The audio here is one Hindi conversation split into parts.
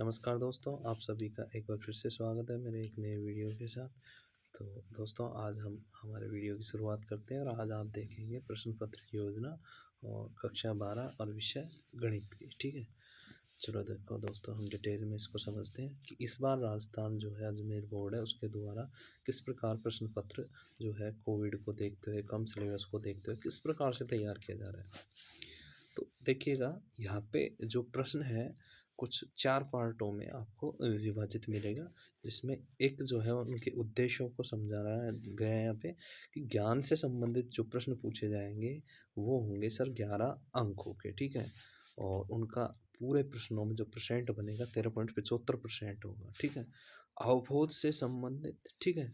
नमस्कार दोस्तों, आप सभी का एक बार फिर से स्वागत है मेरे एक नए वीडियो के साथ। तो दोस्तों आज हम हमारे वीडियो की शुरुआत करते हैं और आज आप देखेंगे प्रश्न पत्र की योजना और कक्षा 12 और विषय गणित की। ठीक है, चलो देखो दोस्तों, हम डिटेल में इसको समझते हैं कि इस बार राजस्थान जो है अजमेर बोर्ड है उसके द्वारा किस प्रकार प्रश्न पत्र जो है कोविड को देखते हुए, कम सिलेबस को देखते हुए किस प्रकार से तैयार किया जा रहा है। तो देखिएगा, यहाँ पे जो प्रश्न है कुछ 4 पार्टों में आपको विभाजित मिलेगा, जिसमें एक जो है उनके उद्देश्यों को समझा रहा है गया है यहाँ पे कि ज्ञान से संबंधित जो प्रश्न पूछे जाएंगे वो होंगे सर 11 अंकों के। ठीक है, और उनका पूरे प्रश्नों में जो परसेंट बनेगा 13.75% होगा। ठीक है, अवबोध से संबंधित, ठीक है,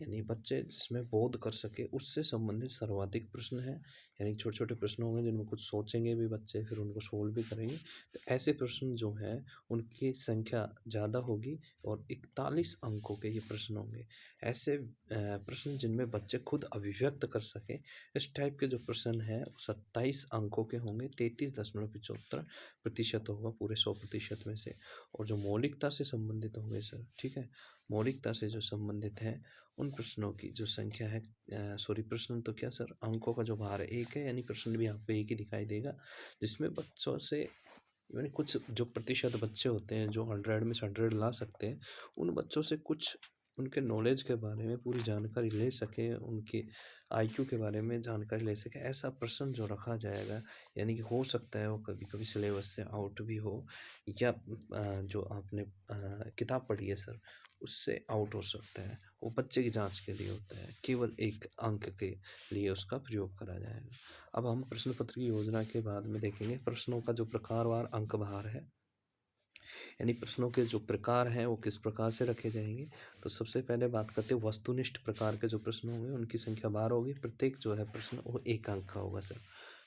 यानी बच्चे जिसमें बोध कर सके उससे संबंधित सर्वाधिक प्रश्न है। यानी छोटे छोटे प्रश्न होंगे जिनमें कुछ सोचेंगे भी बच्चे, फिर उनको सोल्व भी करेंगे। तो ऐसे प्रश्न जो हैं उनकी संख्या ज़्यादा होगी और 41 अंकों के ये प्रश्न होंगे। ऐसे प्रश्न जिनमें बच्चे खुद अभिव्यक्त कर सके, इस टाइप के जो प्रश्न हैं 27 अंकों के होंगे। 33.75% होगा पूरे 100% में से। और जो मौलिकता से संबंधित होंगे सर, ठीक है, मौलिकता से जो संबंधित हैं उन प्रश्नों की जो संख्या है, सॉरी प्रश्न तो क्या सर, अंकों का जो भार है 1 है, यानी प्रश्न भी आपको 1 ही दिखाई देगा। जिसमें बच्चों से यानी कुछ जो प्रतिशत बच्चे होते हैं जो 100 में से 100 ला सकते हैं, उन बच्चों से कुछ उनके नॉलेज के बारे में पूरी जानकारी ले सकें, उनके आईक्यू के बारे में जानकारी ले सकें, ऐसा प्रश्न जो रखा जाएगा। यानी कि हो सकता है वो कभी-कभी सिलेबस से आउट भी हो, या जो आपने किताब पढ़ी है सर, उससे आउट हो सकता है। वो बच्चे की जाँच के लिए होता है, केवल 1 अंक के लिए उसका प्रयोग करा जाएगा। अब हम प्रश्न पत्र की योजना के बाद में देखेंगे प्रश्नों का जो प्रकारवार अंक भार है, यानी प्रश्नों के जो प्रकार हैं वो किस प्रकार से रखे जाएंगे। तो सबसे पहले बात करते हैं वस्तुनिष्ठ प्रकार के जो प्रश्न होंगे उनकी संख्या 12 होगी। प्रत्येक जो है प्रश्न वो 1 अंक का होगा सर।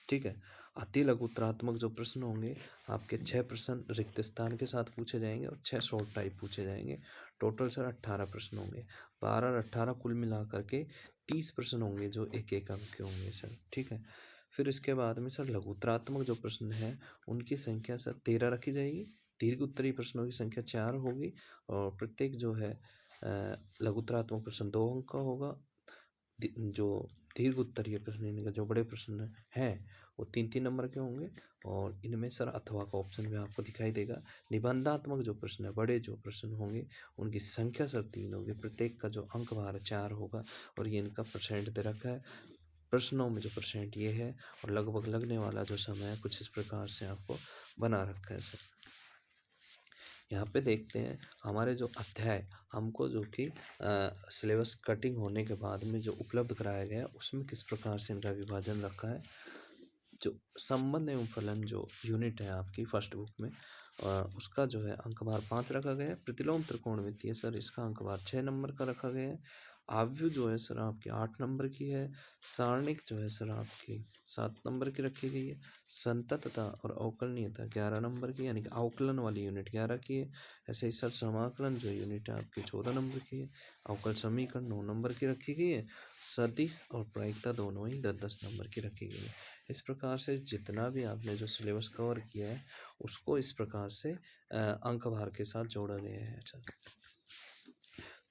ठीक है, अति लघुतरात्मक जो प्रश्न होंगे आपके 6 प्रश्न रिक्त स्थान के साथ पूछे जाएंगे और 6 शॉर्ट टाइप पूछे जाएंगे। टोटल सर 18 प्रश्न होंगे। 12 और 18 कुल मिला करके 30 प्रश्न होंगे जो 1-1 अंक के होंगे सर। ठीक है, फिर इसके बाद में सर लघुतरात्मक जो प्रश्न हैं उनकी संख्या सर 13 रखी जाएगी। दीर्घ उत्तरीय प्रश्नों की संख्या 4 होगी और प्रत्येक जो है लघुतरात्मक प्रश्न 2 अंक का होगा। जो दीर्घ उत्तरीय प्रश्न यानी कि जो बड़े प्रश्न हैं वो 3-3 नंबर के होंगे और इनमें सर अथवा का ऑप्शन भी आपको दिखाई देगा। निबंधात्मक जो प्रश्न है, बड़े जो प्रश्न होंगे उनकी संख्या सर 3 होगी। प्रत्येक का जो अंक भार 4 होगा और ये इनका परसेंट दे रखा है। प्रश्नों में जो परसेंट ये है और लगभग लगने वाला जो समय है कुछ इस प्रकार से आपको बना रखा है सर। यहाँ पे देखते हैं हमारे जो अध्याय हमको जो कि सिलेबस कटिंग होने के बाद में जो उपलब्ध कराया गया है उसमें किस प्रकार से इनका विभाजन रखा है। जो संबंध एवं फलन जो यूनिट है आपकी फर्स्ट बुक में, उसका जो है अंक भार 5 रखा गया है। प्रतिलोम त्रिकोणमिति है सर, इसका अंक भार 6 नंबर का रखा गया है। आव्यूह जो है सर आपकी 8 नंबर की है। सारणिक जो है सर आपकी 7 नंबर की रखी गई है। संततता और अवकलनीयता 11 नंबर की, यानी कि अवकलन वाली यूनिट 11 की है। ऐसे ही सर समाकलन जो यूनिट है आपकी 14 नंबर की है। अवकल समीकरण 9 नंबर की रखी गई है। सदिश और प्रायिकता दोनों ही 10-10 नंबर की रखी गई है। इस प्रकार से जितना भी आपने जो सिलेबस कवर किया है उसको इस प्रकार से अंक भार के साथ जोड़ा गया है। अच्छा,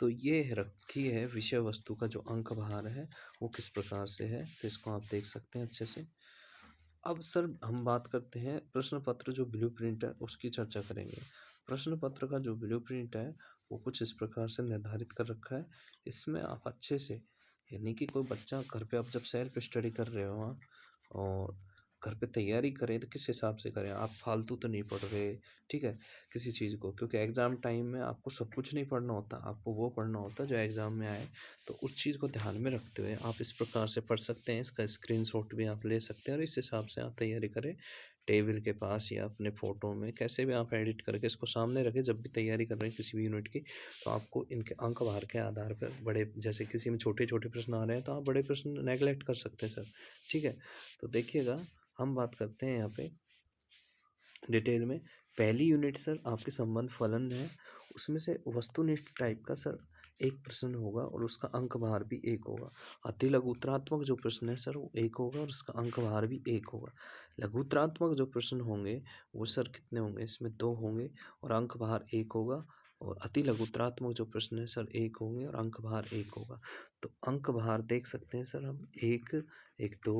तो ये रखी है विषय वस्तु का जो अंक भार है वो किस प्रकार से है, तो इसको आप देख सकते हैं अच्छे से। अब सर हम बात करते हैं प्रश्न पत्र जो ब्लूप्रिंट है उसकी चर्चा करेंगे। प्रश्न पत्र का जो ब्लूप्रिंट है वो कुछ इस प्रकार से निर्धारित कर रखा है। इसमें आप अच्छे से, यानी कि कोई बच्चा घर पे आप जब सेल्फ स्टडी कर रहे हो आप और घर पे तैयारी करें तो किस हिसाब से करें, आप फालतू तो नहीं पढ़ रहे, ठीक है, किसी चीज़ को, क्योंकि एग्ज़ाम टाइम में आपको सब कुछ नहीं पढ़ना होता, आपको वो पढ़ना होता है जो एग्ज़ाम में आए। तो उस चीज़ को ध्यान में रखते हुए आप इस प्रकार से पढ़ सकते हैं। इसका स्क्रीनशॉट भी आप ले सकते हैं और इस हिसाब से आप तैयारी करें। टेबल के पास या अपने फ़ोटो में कैसे भी आप एडिट करके इसको सामने रखें जब भी तैयारी कर रहे हैं किसी भी यूनिट की। तो आपको इनके अंक भार के आधार पर बड़े, जैसे किसी में छोटे-छोटे प्रश्न आ रहे हैं तो आप बड़े प्रश्न नेगलेक्ट कर सकते हैं सर, ठीक है। तो देखिएगा, हम बात करते हैं यहाँ पे डिटेल में। पहली यूनिट सर आपके संबंध फलन है, उसमें से वस्तुनिष्ठ टाइप का सर एक प्रश्न होगा और उसका अंक भार भी एक होगा। अति लघुत्तरात्मक जो प्रश्न है सर वो एक होगा और उसका अंक भार भी एक होगा। लघुत्तरात्मक जो प्रश्न होंगे वो सर कितने होंगे, इसमें 2 होंगे और अंक भार 1 होगा। और अति लघुत्तरात्मक जो प्रश्न है सर 1 होंगे और अंक भार 1 होगा। तो अंक भार देख सकते हैं सर हम 1, 1 2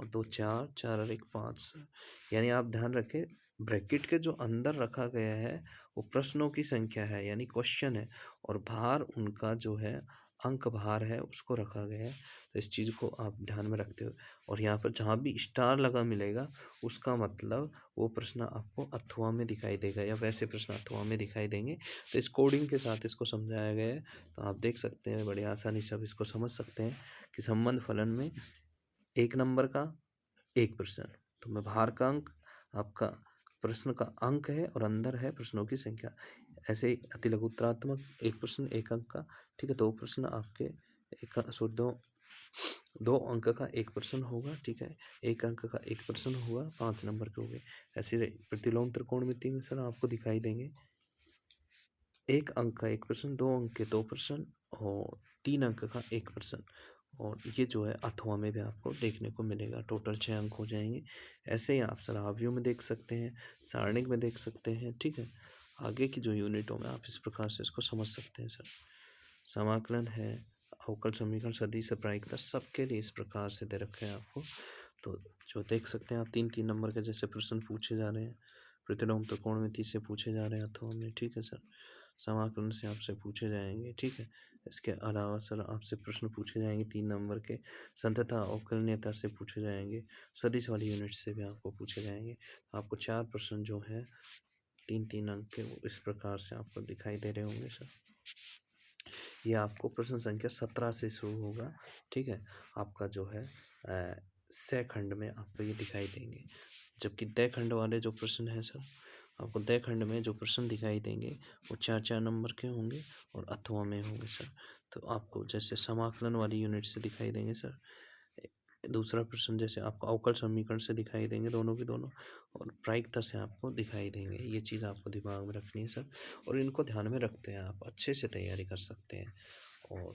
और 2 4, 4 और 1 5 सर। यानी आप ध्यान रखें ब्रैकेट के जो अंदर रखा गया है वो प्रश्नों की संख्या है यानी क्वेश्चन है, और भार उनका जो है अंक भार है उसको रखा गया है। तो इस चीज़ को आप ध्यान में रखते हुए, और यहाँ पर जहाँ भी स्टार लगा मिलेगा उसका मतलब वो प्रश्न आपको अथवा में दिखाई देगा या वैसे प्रश्न अथवा में दिखाई देंगे। तो इस कोडिंग के साथ इसको समझाया गया है। तो आप देख सकते हैं बड़ी आसानी से आप इसको समझ सकते हैं कि संबंध फलन में 1 नंबर का 1 प्रश्न, तो में भार का अंक आपका प्रश्न का अंक है और अंदर है प्रश्नों की संख्या। ऐसे ही अति लघुत्तरात्मक 1 प्रश्न 1 अंक का, ठीक है, 2 प्रश्न आपके दो अंक का 1 प्रश्न होगा, ठीक है, 1 अंक का 1 प्रश्न होगा, 5 नंबर के हो गए। ऐसे प्रतिलोम त्रिकोणमिति में सर आपको दिखाई देंगे 1 अंक का 1 प्रश्न, 2 अंक के 2 प्रश्न और 3 अंक का 1 प्रश्न। और ये जो है अथवा में भी आपको देखने को मिलेगा। टोटल 6 अंक हो जाएंगे। ऐसे ही आप सराहव्यों में देख सकते हैं, सारणिक में देख सकते हैं, ठीक है। आगे की जो यूनिटों में आप इस प्रकार से इसको समझ सकते हैं सर। समाकलन है, अवकल समीकरण, सदिश, प्रायिकता, सबके लिए इस प्रकार से दे रखे हैं आपको। तो जो देख सकते हैं आप 3-3 नंबर के जैसे प्रश्न पूछे जा रहे हैं, प्रतिलोम त्रिकोणमिति से पूछे जा रहे हैं अथवा में, ठीक है सर। समाकलन से आपसे पूछे जाएंगे, ठीक है। इसके अलावा सर आपसे प्रश्न पूछे जाएंगे 3 नंबर के, संतता अवकलनीयता से पूछे जाएंगे, सदिश वाली यूनिट से भी आपको पूछे जाएंगे। आपको 4 प्रश्न जो है 3-3 अंक के वो इस प्रकार से आपको दिखाई दे रहे होंगे सर। ये आपको प्रश्न संख्या 17 से शुरू होगा, ठीक है। आपका जो है सह खंड में आपको ये दिखाई देंगे, जबकि तय खंड वाले जो प्रश्न हैं सर आपको तय खंड में जो प्रश्न दिखाई देंगे वो 4-4 नंबर के होंगे और अथवा में होंगे सर। तो आपको जैसे समाकलन वाली यूनिट से दिखाई देंगे सर। दूसरा प्रश्न जैसे आपको अवकल समीकरण से दिखाई देंगे दोनों के दोनों, और प्रायिकता से आपको दिखाई देंगे। ये चीज़ आपको दिमाग में रखनी है सर, और इनको ध्यान में रखते हैं आप अच्छे से तैयारी कर सकते हैं और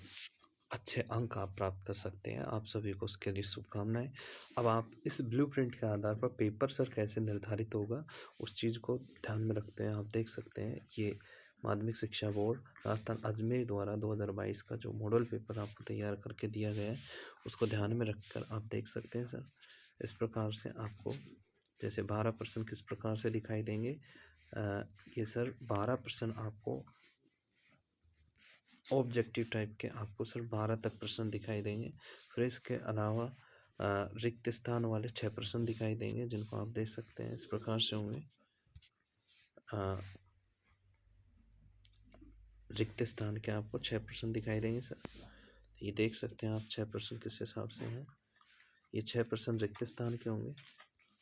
अच्छे अंक आप प्राप्त कर सकते हैं। आप सभी को उसके लिए शुभकामनाएं। अब आप इस ब्लूप्रिंट के आधार पर पेपर सर कैसे निर्धारित होगा उस चीज़ को ध्यान में रखते हैं। आप देख सकते हैं ये माध्यमिक शिक्षा बोर्ड राजस्थान अजमेर द्वारा 2022 का जो मॉडल पेपर आपको तैयार करके दिया गया है उसको ध्यान में रखकर आप देख सकते हैं सर। इस प्रकार से आपको जैसे 12 प्रश्न किस प्रकार से दिखाई देंगे, ये सर 12 प्रश्न आपको ऑब्जेक्टिव टाइप के आपको सर 12 तक प्रश्न दिखाई देंगे। फिर इसके अलावा रिक्त स्थान वाले 6 प्रश्न दिखाई देंगे जिनको आप देख सकते हैं इस प्रकार से होंगे। रिक्त स्थान के आपको 6 प्रश्न दिखाई देंगे सर। ये देख सकते हैं आप 6 प्रश्न किस हिसाब से हैं। ये 6 प्रश्न रिक्त स्थान के होंगे।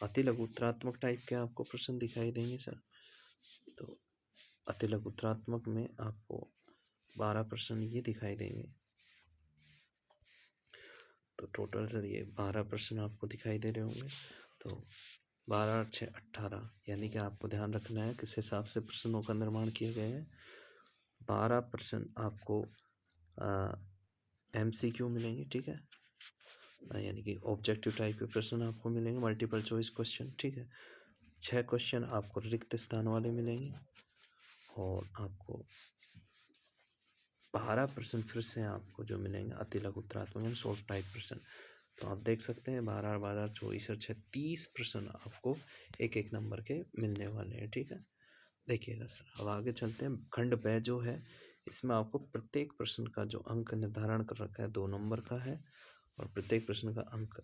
अति लघुत्तरात्मक टाइप के आपको प्रश्न दिखाई देंगे सर। तो अति लघुत्तरात्मक में आपको 12 प्रश्न ये दिखाई देंगे। तो टोटल सर ये 12 प्रश्न आपको दिखाई दे रहे होंगे। तो 12 6 18, यानी कि आपको ध्यान रखना है किस हिसाब से प्रश्नों का निर्माण किया गया है। 12 प्रश्न आपको MCQ मिलेंगे, ठीक है, यानी कि ऑब्जेक्टिव टाइप के प्रश्न आपको मिलेंगे, मल्टीपल चॉइस क्वेश्चन, ठीक है। 6 क्वेश्चन आपको रिक्त स्थान वाले मिलेंगे और आपको 12 प्रश्न फिर से आपको जो मिलेंगे अति लघुत्तरात्मक यानी शॉर्ट टाइप प्रश्न। तो आप देख सकते हैं 12 12 24 और 6 30 प्रश्न आपको एक एक नंबर के मिलने वाले हैं, ठीक है। देखिएगा सर अब आगे चलते हैं। खंड ब जो है इसमें आपको प्रत्येक प्रश्न का जो अंक निर्धारण कर रखा है 2 नंबर का है और प्रत्येक प्रश्न का अंक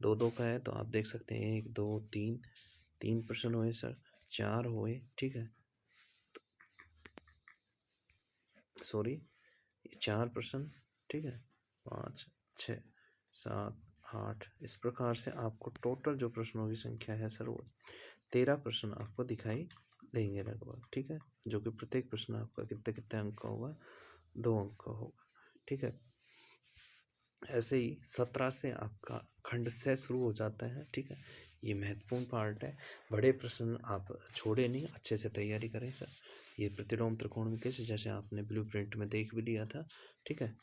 2-2 का है। तो आप देख सकते हैं 1 2 3 3 प्रश्न हुए सर, 4 हुए, ठीक है, सॉरी 4 प्रश्न, ठीक है, 5 6 7 8, इस प्रकार से आपको टोटल जो प्रश्नों की संख्या है सर वो 13 प्रश्न आपको दिखाई देंगे लगभग, ठीक है, जो कि प्रत्येक प्रश्न आपका कितने कितने अंक का होगा, 2 अंक का होगा, ठीक है। ऐसे ही 17 से आपका खंड से शुरू हो जाता है, ठीक है। ये महत्वपूर्ण पार्ट है। बड़े प्रश्न आप छोड़े नहीं, अच्छे से तैयारी करें सर। ये प्रतिलोम त्रिकोणमिति से जैसे आपने ब्लूप्रिंट में देख भी लिया था, ठीक है।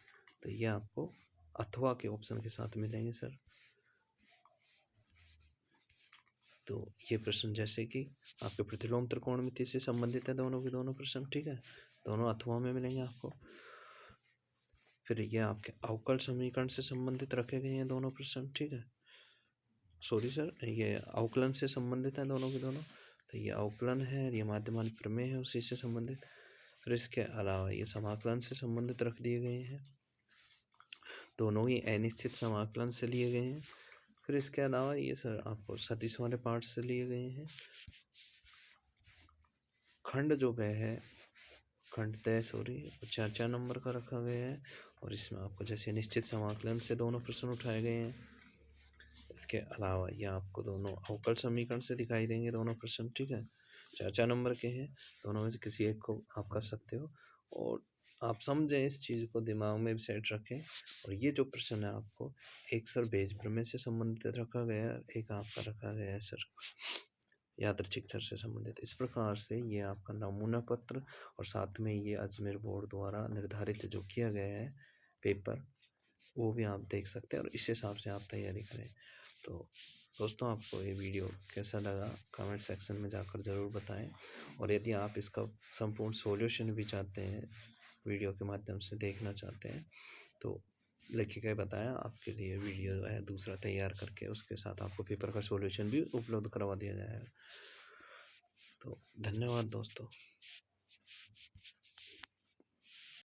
तो ये आपको अथवा के ऑप्शन के साथ मिलेंगे सर। तो ये प्रश्न जैसे कि आपके प्रतिलोम त्रिकोणमिति से संबंधित है दोनों के दोनों प्रश्न, ठीक है। दोनों अथवा में मिलेंगे आपको। फिर ये आपके अवकल समीकरण से संबंधित रखे गए हैं दोनों प्रश्न, ठीक है। सॉरी सर, ये अवकलन से संबंधित है दोनों के दोनों। तो ये अवकलन है, ये माध्यमानिक प्रमेय है उसी से संबंधित। फिर इसके अलावा ये समाकलन से संबंधित रख दिए गए हैं, दोनों ही अनिश्चित समाकलन से लिए गए हैं। फिर इसके अलावा ये सर आपको सदिश वाले पार्ट से लिए गए हैं। खंड जो वह है, खंड तय सॉरी 4 नंबर का रखा गया है। और इसमें आपको जैसे निश्चित समाकलन से दोनों प्रश्न उठाए गए हैं। इसके अलावा ये आपको दोनों अवकल समीकरण से दिखाई देंगे दोनों प्रश्न, ठीक है। 4 नंबर के हैं, दोनों में से किसी एक को आप कर सकते हो। और आप समझें, इस चीज़ को दिमाग में भी सेट रखें। और ये जो प्रश्न है आपको एक सर बेज प्रमेय से संबंधित रखा गया है, एक आपका रखा गया है सर यादृच्छिक चर से संबंधित। इस प्रकार से ये आपका नमूना पत्र और साथ में ये अजमेर बोर्ड द्वारा निर्धारित जो किया गया है पेपर, वो भी आप देख सकते हैं और इस हिसाब से आप तैयारी करें। तो दोस्तों, आपको ये वीडियो कैसा लगा कमेंट सेक्शन में जाकर ज़रूर बताएं। और यदि आप इसका संपूर्ण सॉल्यूशन भी चाहते हैं, वीडियो के माध्यम से देखना चाहते हैं, तो लिख के बताया, आपके लिए वीडियो जो है दूसरा तैयार करके उसके साथ आपको पेपर का सॉल्यूशन भी उपलब्ध करवा दिया जाएगा। तो धन्यवाद दोस्तों।